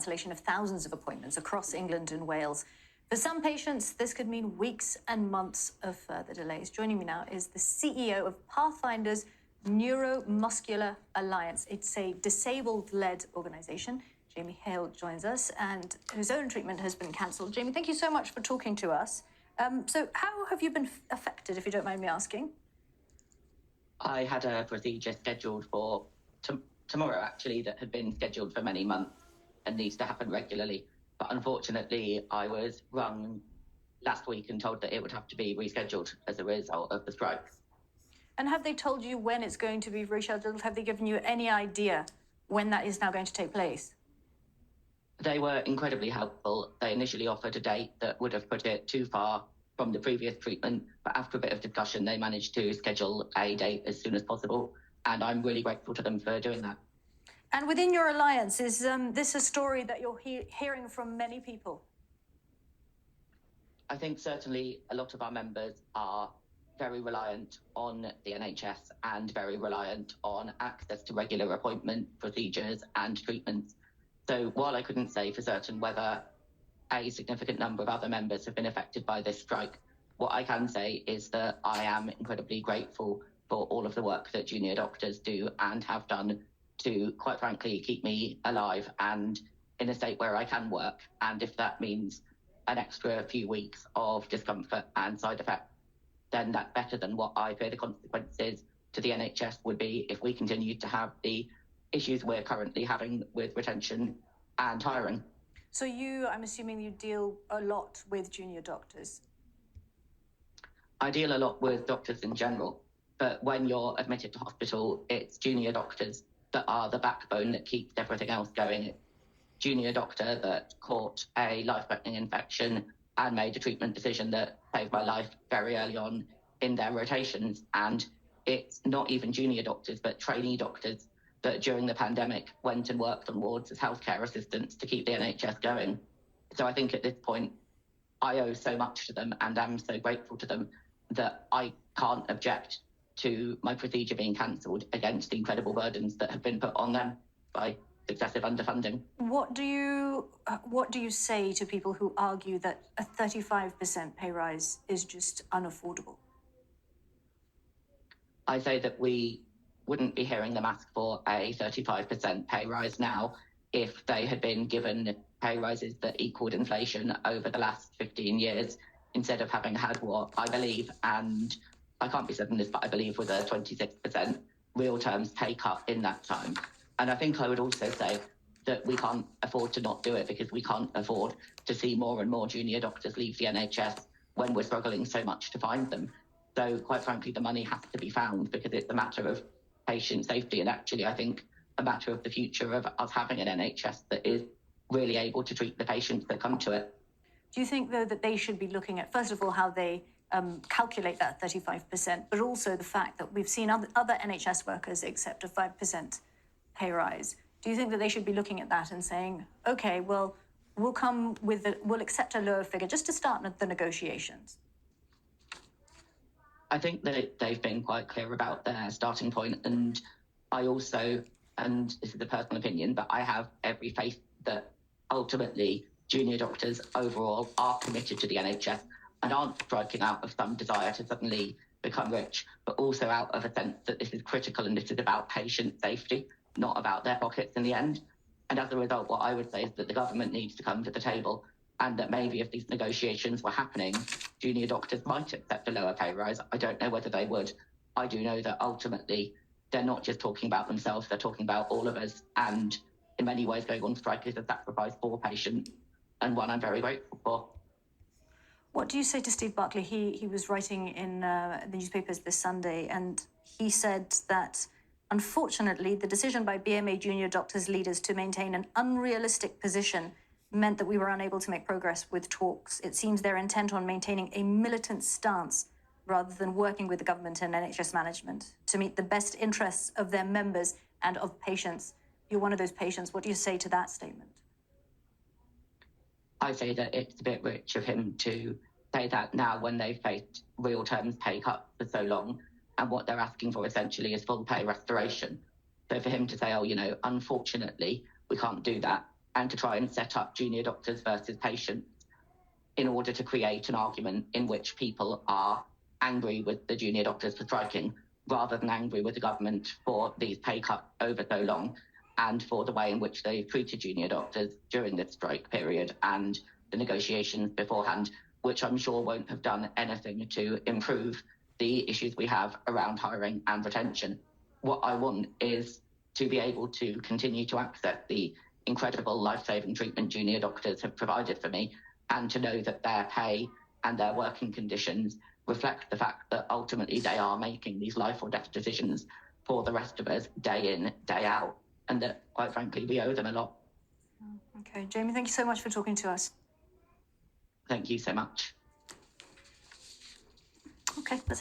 cancellation of thousands of appointments across England and Wales. For some patients, this could mean weeks and months of further delays. Joining me now is the CEO of Pathfinders Neuromuscular Alliance. It's a disabled-led organisation. Jamie Hale joins us, and whose own treatment has been cancelled. Jamie, thank you so much for talking to us. So how have you been affected, if you don't mind me asking? I had a procedure scheduled for tomorrow, actually, that had been scheduled for many months and needs to happen regularly. But unfortunately, I was rung last week and told that it would have to be rescheduled as a result of the strikes. And have they told you when it's going to be rescheduled? Have they given you any idea when that is now going to take place? They were incredibly helpful. They initially offered a date that would have put it too far from the previous treatment, but after a bit of discussion, they managed to schedule a date as soon as possible, and I'm really grateful to them for doing that. And within your alliance, is this a story that you're hearing from many people? I think certainly a lot of our members are very reliant on the NHS and very reliant on access to regular appointment procedures and treatments. So while I couldn't say for certain whether a significant number of other members have been affected by this strike, what I can say is that I am incredibly grateful for all of the work that junior doctors do and have done to, quite frankly, keep me alive and in a state where I can work. And if that means an extra few weeks of discomfort and side effects, then that's better than what I fear the consequences to the NHS would be if we continue to have the issues we're currently having with retention and hiring. So I'm assuming you deal a lot with junior doctors. I deal a lot with doctors in general, but when you're admitted to hospital, it's junior doctors that are the backbone that keeps everything else going. It's junior doctor that caught a life-threatening infection and made a treatment decision that saved my life very early on in their rotations. And it's not even junior doctors, but trainee doctors that during the pandemic went and worked on wards as healthcare assistants to keep the NHS going. So I think at this point, I owe so much to them and I'm so grateful to them that I can't object to my procedure being cancelled against the incredible burdens that have been put on them by successive underfunding. What do you say to people who argue that a 35% pay rise is just unaffordable? I say that we wouldn't be hearing them ask for a 35% pay rise now if they had been given pay rises that equaled inflation over the last 15 years, instead of having had what I believe, and I can't be certain this, but I believe was a 26% real terms pay cut in that time. And I think I would also say that we can't afford to not do it because we can't afford to see more and more junior doctors leave the NHS when we're struggling so much to find them. So quite frankly, the money has to be found because it's a matter of patient safety and actually, I think, a matter of the future of us having an NHS that is really able to treat the patients that come to it. Do you think, though, that they should be looking at, first of all, how they calculate that 35%, but also the fact that we've seen other NHS workers accept a 5% pay rise? Do you think that they should be looking at that and saying, OK, well, we'll accept a lower figure just to start the negotiations? I think that they've been quite clear about their starting point, and I also, and this is a personal opinion, but I have every faith that ultimately junior doctors overall are committed to the NHS and aren't striking out of some desire to suddenly become rich, but also out of a sense that this is critical and this is about patient safety, not about their pockets in the end. And as a result, what I would say is that the government needs to come to the table, and that maybe if these negotiations were happening, junior doctors might accept a lower pay rise. I don't know whether they would. I do know that ultimately they're not just talking about themselves, they're talking about all of us. And in many ways, going on strike is a sacrifice for patients, and one I'm very grateful for. What do you say to Steve Barclay? He was writing in the newspapers this Sunday, and he said that, unfortunately, the decision by BMA junior doctors leaders to maintain an unrealistic position meant that we were unable to make progress with talks. It seems they're intent on maintaining a militant stance rather than working with the government and NHS management to meet the best interests of their members and of patients. You're one of those patients. What do you say to that statement? I say that it's a bit rich of him to say that now when they've faced real terms pay cuts for so long, and what they're asking for essentially is full pay restoration. So for him to say, oh, unfortunately, we can't do that, and to try and set up junior doctors versus patients in order to create an argument in which people are angry with the junior doctors for striking rather than angry with the government for these pay cuts over so long and for the way in which they've treated junior doctors during this strike period and the negotiations beforehand, which I'm sure won't have done anything to improve the issues we have around hiring and retention. What I want is to be able to continue to access the incredible life-saving treatment junior doctors have provided for me, and to know that their pay and their working conditions reflect the fact that ultimately they are making these life or death decisions for the rest of us day in, day out, and that, quite frankly, we owe them a lot. Okay, Jamie, thank you so much for talking to us. Thank you so much. Okay, let's